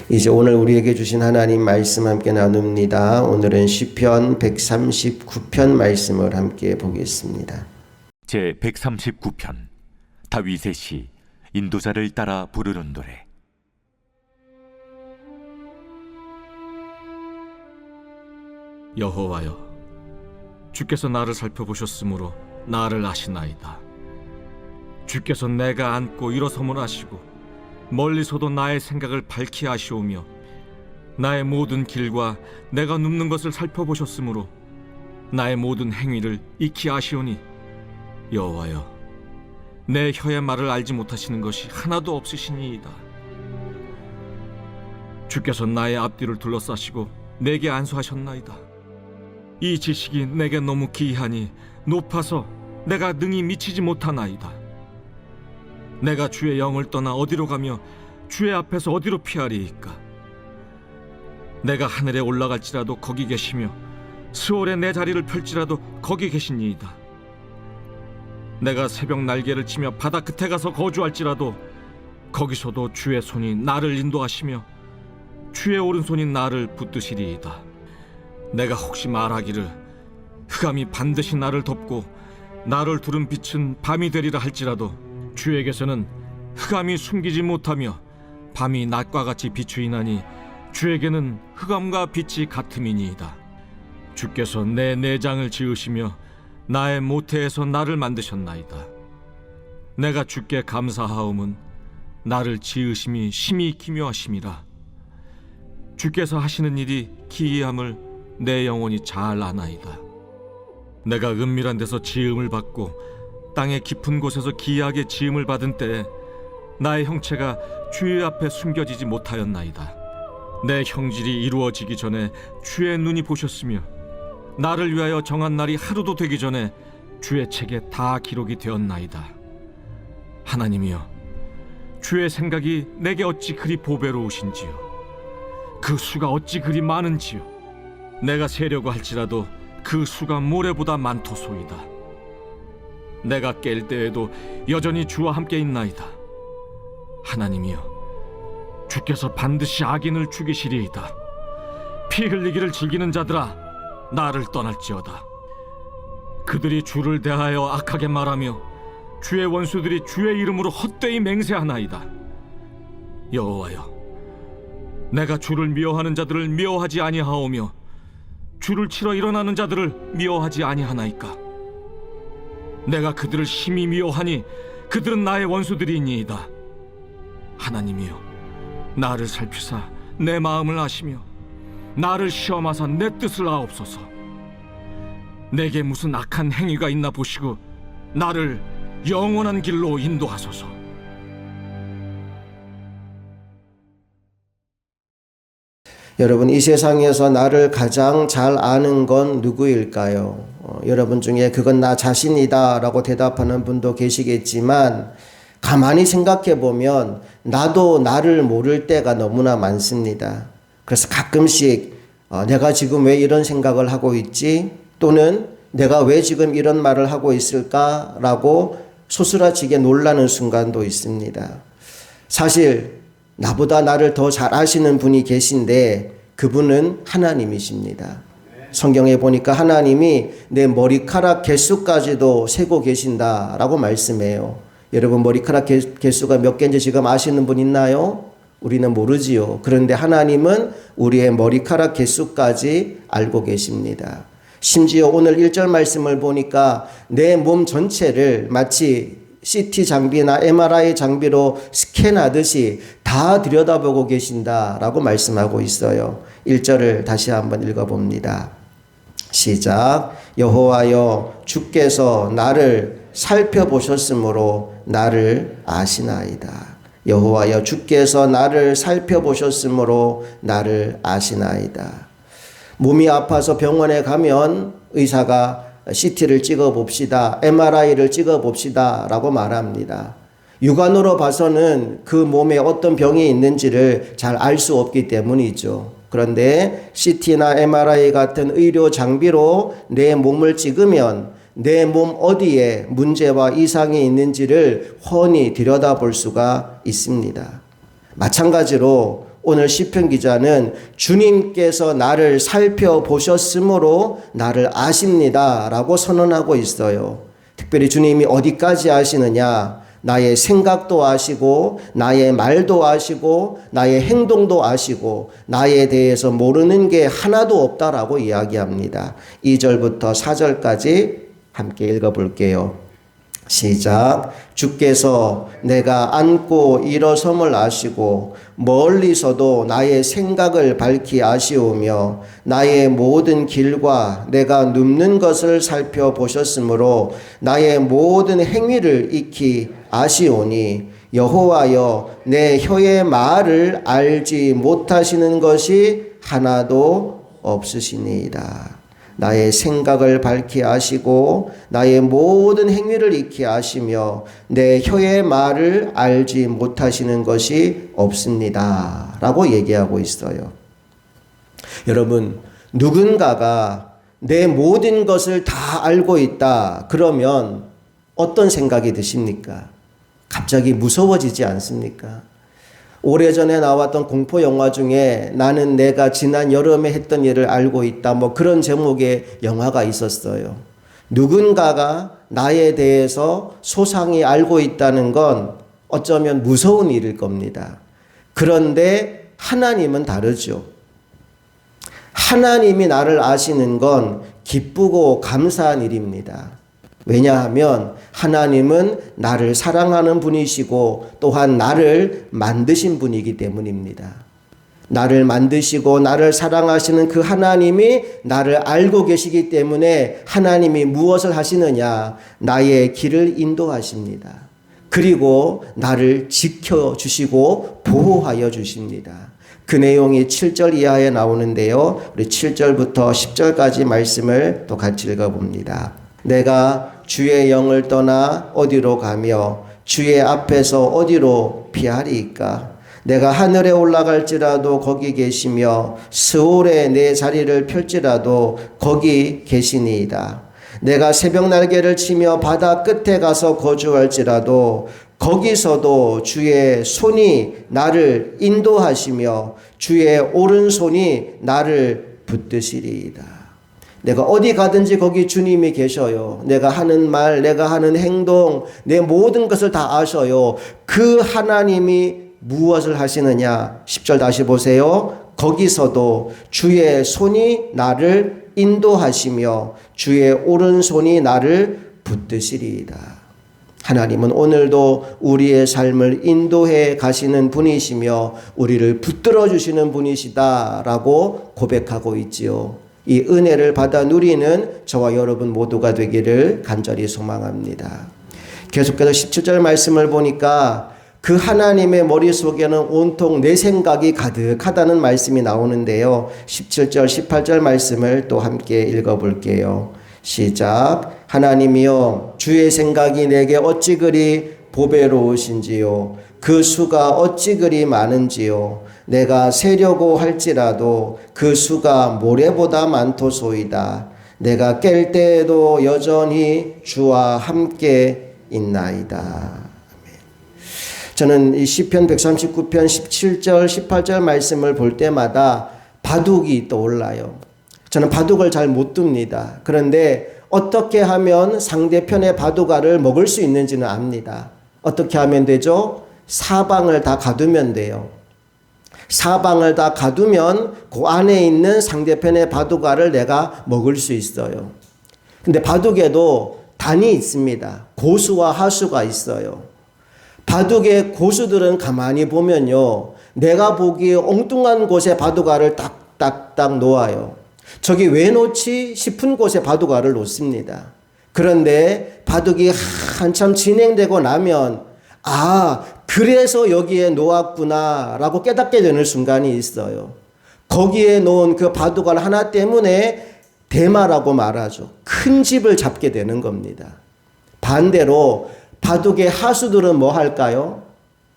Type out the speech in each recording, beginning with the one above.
이제 오늘 우리에게 주신 하나님 말씀 함께 나눕니다. 오늘은 시편 139편 말씀을 함께 보겠습니다. 제 139편 다윗의 시 인도자를 따라 부르는 노래. 여호와여, 주께서 나를 살펴보셨으므로 나를 아시나이다. 주께서 내가 앉고 일어섬을 아시고 멀리서도 나의 생각을 밝히 아시오며 나의 모든 길과 내가 눕는 것을 살펴보셨으므로 나의 모든 행위를 익히 아시오니 여호와여, 내 혀의 말을 알지 못하시는 것이 하나도 없으시니이다. 주께서 나의 앞뒤를 둘러싸시고 내게 안수하셨나이다. 이 지식이 내게 너무 기이하니 높아서 내가 능히 미치지 못하나이다. 내가 주의 영을 떠나 어디로 가며 주의 앞에서 어디로 피하리이까? 내가 하늘에 올라갈지라도 거기 계시며 스올에 내 자리를 펼지라도 거기 계시니이다. 내가 새벽 날개를 치며 바다 끝에 가서 거주할지라도 거기서도 주의 손이 나를 인도하시며 주의 오른손이 나를 붙드시리이다. 내가 혹시 말하기를 흑암이 반드시 나를 덮고 나를 두른 빛은 밤이 되리라 할지라도 주에게서는 흑암이 숨기지 못하며 밤이 낮과 같이 비추이나니 주에게는 흑암과 빛이 같음이니이다. 주께서 내 내장을 지으시며 나의 모태에서 나를 만드셨나이다. 내가 주께 감사하옴은 나를 지으심이 심히 기묘하심이라. 주께서 하시는 일이 기이함을 내 영혼이 잘 아나이다. 내가 은밀한 데서 지음을 받고 땅의 깊은 곳에서 기이하게 지음을 받은 때에 나의 형체가 주의 앞에 숨겨지지 못하였나이다. 내 형질이 이루어지기 전에 주의 눈이 보셨으며 나를 위하여 정한 날이 하루도 되기 전에 주의 책에 다 기록이 되었나이다. 하나님이여, 주의 생각이 내게 어찌 그리 보배로우신지요. 그 수가 어찌 그리 많은지요. 내가 세려고 할지라도 그 수가 모래보다 많도소이다. 내가 깰 때에도 여전히 주와 함께 있나이다. 하나님이여, 주께서 반드시 악인을 죽이시리이다. 피 흘리기를 즐기는 자들아, 나를 떠날지어다. 그들이 주를 대하여 악하게 말하며 주의 원수들이 주의 이름으로 헛되이 맹세하나이다. 여호와여, 내가 주를 미워하는 자들을 미워하지 아니하오며 주를 치러 일어나는 자들을 미워하지 아니하나이까? 내가 그들을 심히 미워하니 그들은 나의 원수들이니이다. 하나님이여, 나를 살피사 내 마음을 아시며 나를 시험하사 내 뜻을 아옵소서. 내게 무슨 악한 행위가 있나 보시고 나를 영원한 길로 인도하소서. 여러분, 이 세상에서 나를 가장 잘 아는 건 누구일까요? 여러분 중에 그건 나 자신이다 라고 대답하는 분도 계시겠지만 가만히 생각해 보면 나도 나를 모를 때가 너무나 많습니다. 그래서 가끔씩 내가 지금 왜 이런 생각을 하고 있지? 또는 내가 왜 지금 이런 말을 하고 있을까? 라고 소스라치게 놀라는 순간도 있습니다. 사실 나보다 나를 더 잘 아시는 분이 계신데 그분은 하나님이십니다. 성경에 보니까 하나님이 내 머리카락 개수까지도 세고 계신다라고 말씀해요. 여러분, 머리카락 개수가 몇 개인지 지금 아시는 분 있나요? 우리는 모르지요. 그런데 하나님은 우리의 머리카락 개수까지 알고 계십니다. 심지어 오늘 1절 말씀을 보니까 내 몸 전체를 마치 CT 장비나 MRI 장비로 스캔하듯이 다 들여다보고 계신다라고 말씀하고 있어요. 1절을 다시 한번 읽어봅니다. 시작. 여호와여, 주께서 나를 살펴보셨으므로 나를 아시나이다. 여호와여, 주께서 나를 살펴보셨으므로 나를 아시나이다. 몸이 아파서 병원에 가면 의사가 CT를 찍어봅시다, MRI를 찍어봅시다 라고 말합니다. 육안으로 봐서는 그 몸에 어떤 병이 있는지를 잘 알 수 없기 때문이죠. 그런데 CT나 MRI 같은 의료 장비로 내 몸을 찍으면 내 몸 어디에 문제와 이상이 있는지를 훤히 들여다볼 수가 있습니다. 마찬가지로 오늘 시편 기자는 주님께서 나를 살펴보셨으므로 나를 아십니다라고 선언하고 있어요. 특별히 주님이 어디까지 아시느냐? 나의 생각도 아시고 나의 말도 아시고 나의 행동도 아시고 나에 대해서 모르는 게 하나도 없다라고 이야기합니다. 2절부터 4절까지 함께 읽어볼게요. 시작. 주께서 내가 앉고 일어섬을 아시고 멀리서도 나의 생각을 밝히 아시오며 나의 모든 길과 내가 눕는 것을 살펴보셨으므로 나의 모든 행위를 익히 아시오니 여호와여 내 혀의 말을 알지 못하시는 것이 하나도 없으시니이다. 나의 생각을 밝히 아시고 나의 모든 행위를 익히 아시며 내 혀의 말을 알지 못하시는 것이 없습니다. 라고 얘기하고 있어요. 여러분, 누군가가 내 모든 것을 다 알고 있다. 그러면 어떤 생각이 드십니까? 갑자기 무서워지지 않습니까? 오래전에 나왔던 공포 영화 중에 나는 내가 지난 여름에 했던 일을 알고 있다. 뭐 그런 제목의 영화가 있었어요. 누군가가 나에 대해서 소상히 알고 있다는 건 어쩌면 무서운 일일 겁니다. 그런데 하나님은 다르죠. 하나님이 나를 아시는 건 기쁘고 감사한 일입니다. 왜냐하면 하나님은 나를 사랑하는 분이시고 또한 나를 만드신 분이기 때문입니다. 나를 만드시고 나를 사랑하시는 그 하나님이 나를 알고 계시기 때문에 하나님이 무엇을 하시느냐? 나의 길을 인도하십니다. 그리고 나를 지켜주시고 보호하여 주십니다. 그 내용이 7절 이하에 나오는데요. 우리 7절부터 10절까지 말씀을 또 같이 읽어봅니다. 내가 주의 영을 떠나 어디로 가며 주의 앞에서 어디로 피하리이까? 내가 하늘에 올라갈지라도 거기 계시며 스올에 내 자리를 펼지라도 거기 계시니이다. 내가 새벽 날개를 치며 바다 끝에 가서 거주할지라도 거기서도 주의 손이 나를 인도하시며 주의 오른손이 나를 붙드시리이다. 내가 어디 가든지 거기 주님이 계셔요. 내가 하는 말, 내가 하는 행동, 내 모든 것을 다 아셔요. 그 하나님이 무엇을 하시느냐? 10절 다시 보세요. 거기서도 주의 손이 나를 인도하시며 주의 오른손이 나를 붙드시리이다. 하나님은 오늘도 우리의 삶을 인도해 가시는 분이시며 우리를 붙들어 주시는 분이시다라고 고백하고 있지요. 이 은혜를 받아 누리는 저와 여러분 모두가 되기를 간절히 소망합니다. 계속해서 17절 말씀을 보니까 그 하나님의 머릿속에는 온통 내 생각이 가득하다는 말씀이 나오는데요. 17절, 18절 말씀을 또 함께 읽어볼게요. 시작. 하나님이여 주의 생각이 내게 어찌 그리 보배로우신지요. 그 수가 어찌 그리 많은지요. 내가 세려고 할지라도 그 수가 모래보다 많도소이다. 내가 깰 때에도 여전히 주와 함께 있나이다. 저는 이 시편 139편 17절 18절 말씀을 볼 때마다 바둑이 떠올라요. 저는 바둑을 잘 못 둡니다. 그런데 어떻게 하면 상대편의 바둑알을 먹을 수 있는지는 압니다. 어떻게 하면 되죠? 사방을 다 가두면 돼요. 사방을 다 가두면 그 안에 있는 상대편의 바둑알을 내가 먹을 수 있어요. 근데 바둑에도 단이 있습니다. 고수와 하수가 있어요. 바둑의 고수들은 가만히 보면요, 내가 보기에 엉뚱한 곳에 바둑알을 딱딱딱 놓아요. 저기 왜 놓지 싶은 곳에 바둑알을 놓습니다. 그런데 바둑이 한참 진행되고 나면 그래서 여기에 놓았구나 라고 깨닫게 되는 순간이 있어요. 거기에 놓은 그 바둑알 하나 때문에 대마라고 말하죠. 큰 집을 잡게 되는 겁니다. 반대로 바둑의 하수들은 뭐 할까요?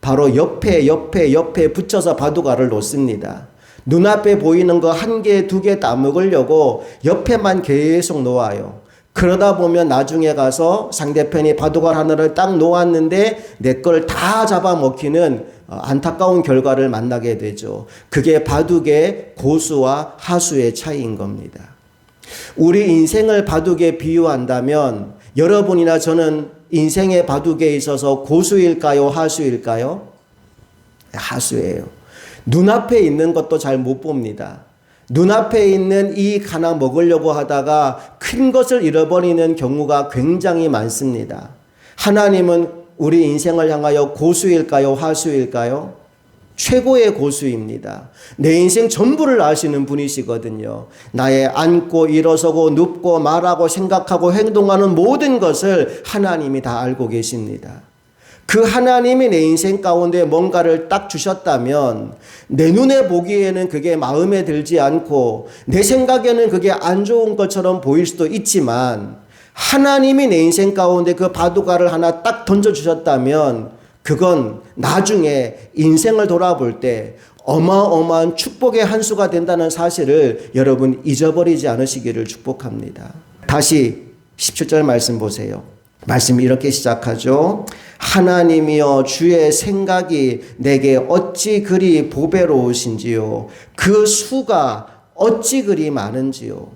바로 옆에 붙여서 바둑알을 놓습니다. 눈앞에 보이는 거 한 개, 두 개 따먹으려고 옆에만 계속 놓아요. 그러다 보면 나중에 가서 상대편이 바둑알 하나를 딱 놓았는데 내 걸 다 잡아먹히는 안타까운 결과를 만나게 되죠. 그게 바둑의 고수와 하수의 차이인 겁니다. 우리 인생을 바둑에 비유한다면 여러분이나 저는 인생의 바둑에 있어서 고수일까요? 하수일까요? 하수예요. 눈앞에 있는 것도 잘 못 봅니다. 눈앞에 있는 이 하나 먹으려고 하다가 큰 것을 잃어버리는 경우가 굉장히 많습니다. 하나님은 우리 인생을 향하여 고수일까요? 하수일까요? 최고의 고수입니다. 내 인생 전부를 아시는 분이시거든요. 나의 앉고 일어서고 눕고 말하고 생각하고 행동하는 모든 것을 하나님이 다 알고 계십니다. 그 하나님이 내 인생 가운데 뭔가를 딱 주셨다면 내 눈에 보기에는 그게 마음에 들지 않고 내 생각에는 그게 안 좋은 것처럼 보일 수도 있지만 하나님이 내 인생 가운데 그 바둑알을 하나 딱 던져주셨다면 그건 나중에 인생을 돌아볼 때 어마어마한 축복의 한 수가 된다는 사실을 여러분 잊어버리지 않으시기를 축복합니다. 다시 17절 말씀 보세요. 말씀이 이렇게 시작하죠. 하나님이여 주의 생각이 내게 어찌 그리 보배로우신지요. 그 수가 어찌 그리 많은지요.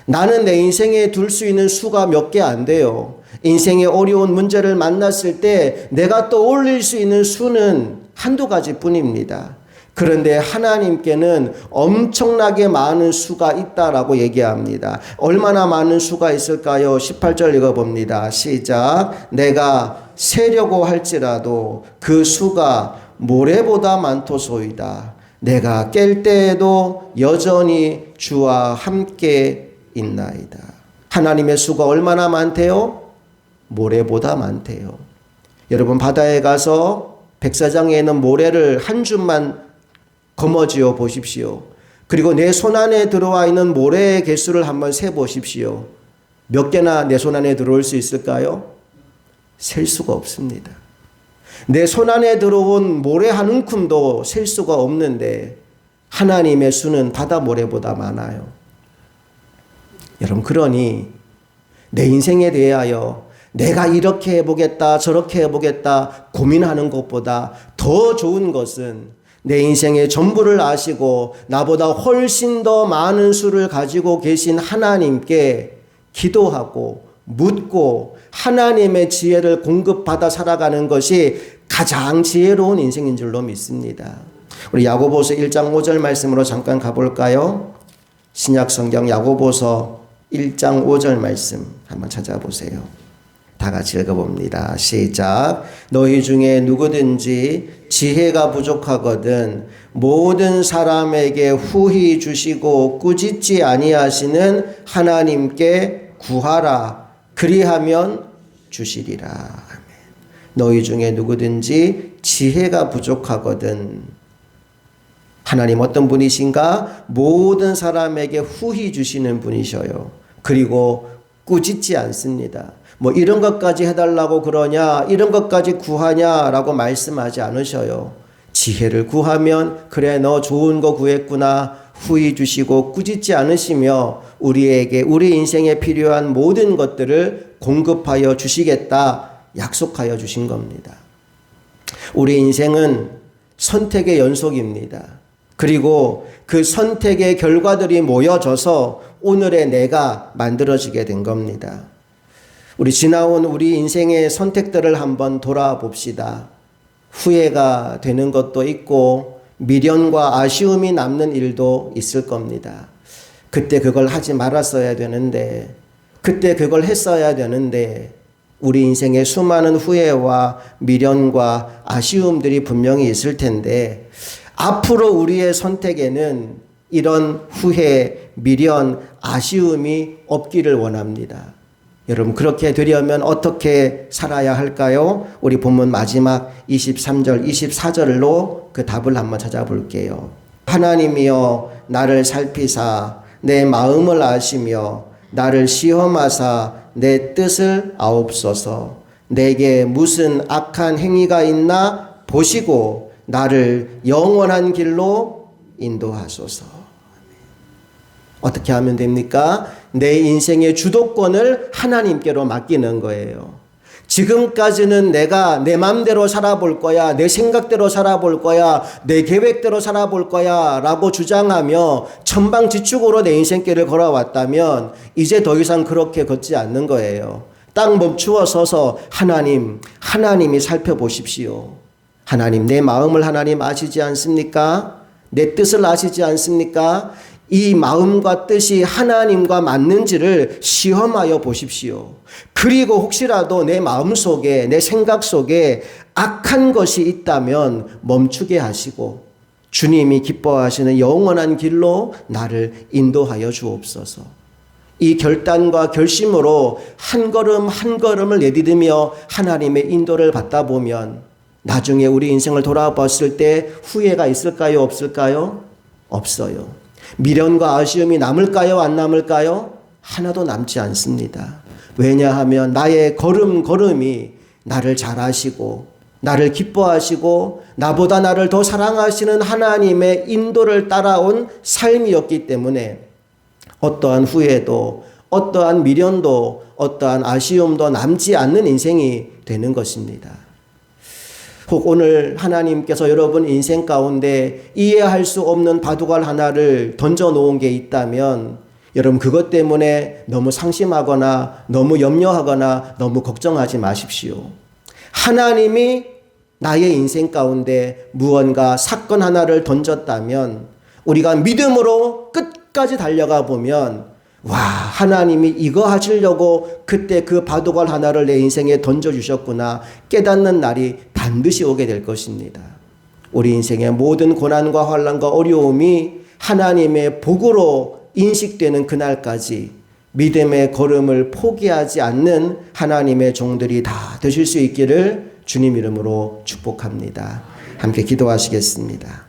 나는 내 인생에 둘 수 있는 수가 몇 개 안 돼요. 인생의 어려운 문제를 만났을 때 내가 떠올릴 수 있는 수는 한두 가지 뿐입니다. 그런데 하나님께는 엄청나게 많은 수가 있다라고 얘기합니다. 얼마나 많은 수가 있을까요? 18절 읽어봅니다. 시작. 내가 세려고 할지라도 그 수가 모래보다 많도소이다. 내가 깰 때에도 여전히 주와 함께 있나이다. 하나님의 수가 얼마나 많대요? 모래보다 많대요. 여러분 바다에 가서 백사장에 있는 모래를 한 줌만 거머쥐어 보십시오. 그리고 내 손 안에 들어와 있는 모래의 개수를 한번 세 보십시오. 몇 개나 내 손 안에 들어올 수 있을까요? 셀 수가 없습니다. 내 손 안에 들어온 모래 한 움큼도 셀 수가 없는데 하나님의 수는 바다 모래보다 많아요. 여러분 그러니 내 인생에 대하여 내가 이렇게 해보겠다 저렇게 해보겠다 고민하는 것보다 더 좋은 것은 내 인생의 전부를 아시고 나보다 훨씬 더 많은 수를 가지고 계신 하나님께 기도하고 묻고 하나님의 지혜를 공급받아 살아가는 것이 가장 지혜로운 인생인 줄로 믿습니다. 우리 야고보서 1장 5절 말씀으로 잠깐 가볼까요? 신약성경 야고보서 1장 5절 말씀 한번 찾아보세요. 다 같이 읽어봅니다. 시작. 너희 중에 누구든지 지혜가 부족하거든 모든 사람에게 후히 주시고 꾸짖지 아니하시는 하나님께 구하라. 그리하면 주시리라. 아멘. 너희 중에 누구든지 지혜가 부족하거든. 하나님 어떤 분이신가? 모든 사람에게 후히 주시는 분이셔요. 그리고 꾸짖지 않습니다. 뭐 이런 것까지 해달라고 그러냐 이런 것까지 구하냐라고 말씀하지 않으셔요. 지혜를 구하면 그래 너 좋은 거 구했구나 후히 주시고 꾸짖지 않으시며 우리에게 우리 인생에 필요한 모든 것들을 공급하여 주시겠다 약속하여 주신 겁니다. 우리 인생은 선택의 연속입니다. 그리고 그 선택의 결과들이 모여져서 오늘의 내가 만들어지게 된 겁니다. 우리 지나온 우리 인생의 선택들을 한번 돌아봅시다. 후회가 되는 것도 있고 미련과 아쉬움이 남는 일도 있을 겁니다. 그때 그걸 하지 말았어야 되는데 그때 그걸 했어야 되는데 우리 인생에 수많은 후회와 미련과 아쉬움들이 분명히 있을 텐데 앞으로 우리의 선택에는 이런 후회, 미련, 아쉬움이 없기를 원합니다. 여러분 그렇게 되려면 어떻게 살아야 할까요? 우리 본문 마지막 23절, 24절로 그 답을 한번 찾아볼게요. 하나님이여 나를 살피사 내 마음을 아시며 나를 시험하사 내 뜻을 아옵소서. 내게 무슨 악한 행위가 있나 보시고 나를 영원한 길로 인도하소서. 어떻게 하면 됩니까? 내 인생의 주도권을 하나님께로 맡기는 거예요. 지금까지는 내가 내 마음대로 살아볼 거야, 내 생각대로 살아볼 거야, 내 계획대로 살아볼 거야 라고 주장하며 천방지축으로 내 인생길을 걸어왔다면 이제 더 이상 그렇게 걷지 않는 거예요. 딱 멈추어 서서 하나님이 살펴보십시오. 하나님, 내 마음을 하나님 아시지 않습니까? 내 뜻을 아시지 않습니까? 이 마음과 뜻이 하나님과 맞는지를 시험하여 보십시오. 그리고 혹시라도 내 마음 속에, 내 생각 속에 악한 것이 있다면 멈추게 하시고 주님이 기뻐하시는 영원한 길로 나를 인도하여 주옵소서. 이 결단과 결심으로 한 걸음 한 걸음을 내디디며 하나님의 인도를 받다 보면 나중에 우리 인생을 돌아봤을 때 후회가 있을까요? 없을까요? 없어요. 미련과 아쉬움이 남을까요? 안 남을까요? 하나도 남지 않습니다. 왜냐하면 나의 걸음걸음이 나를 잘 아시고 나를 기뻐하시고 나보다 나를 더 사랑하시는 하나님의 인도를 따라온 삶이었기 때문에 어떠한 후회도 어떠한 미련도 어떠한 아쉬움도 남지 않는 인생이 되는 것입니다. 혹 오늘 하나님께서 여러분 인생 가운데 이해할 수 없는 바둑알 하나를 던져 놓은 게 있다면 여러분 그것 때문에 너무 상심하거나 너무 염려하거나 너무 걱정하지 마십시오. 하나님이 나의 인생 가운데 무언가 사건 하나를 던졌다면 우리가 믿음으로 끝까지 달려가 보면 와, 하나님이 이거 하시려고 그때 그 바둑알 하나를 내 인생에 던져주셨구나 깨닫는 날이 반드시 오게 될 것입니다. 우리 인생의 모든 고난과 환난과 어려움이 하나님의 복으로 인식되는 그날까지 믿음의 걸음을 포기하지 않는 하나님의 종들이 다 되실 수 있기를 주님 이름으로 축복합니다. 함께 기도하시겠습니다.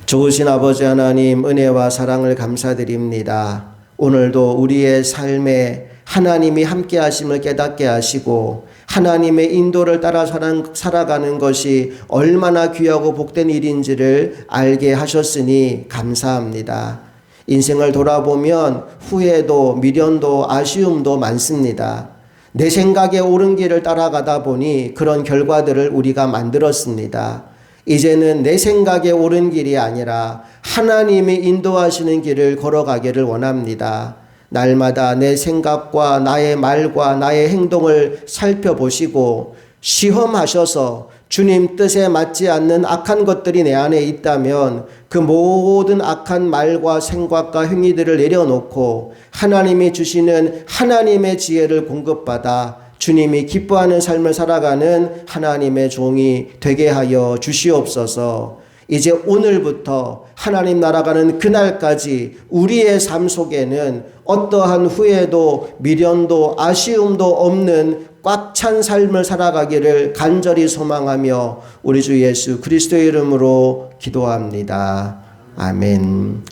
좋으신 아버지 하나님, 은혜와 사랑을 감사드립니다. 오늘도 우리의 삶에 하나님이 함께 하심을 깨닫게 하시고 하나님의 인도를 따라 살아가는 것이 얼마나 귀하고 복된 일인지를 알게 하셨으니 감사합니다. 인생을 돌아보면 후회도 미련도 아쉬움도 많습니다. 내 생각에 옳은 길을 따라가다 보니 그런 결과들을 우리가 만들었습니다. 이제는 내 생각에 옳은 길이 아니라 하나님이 인도하시는 길을 걸어가기를 원합니다. 날마다 내 생각과 나의 말과 나의 행동을 살펴보시고 시험하셔서 주님 뜻에 맞지 않는 악한 것들이 내 안에 있다면 그 모든 악한 말과 생각과 행위들을 내려놓고 하나님이 주시는 하나님의 지혜를 공급받아 주님이 기뻐하는 삶을 살아가는 하나님의 종이 되게 하여 주시옵소서. 이제 오늘부터 하나님 나라가는 그날까지 우리의 삶 속에는 어떠한 후회도 미련도 아쉬움도 없는 꽉 찬 삶을 살아가기를 간절히 소망하며 우리 주 예수 그리스도의 이름으로 기도합니다. 아멘.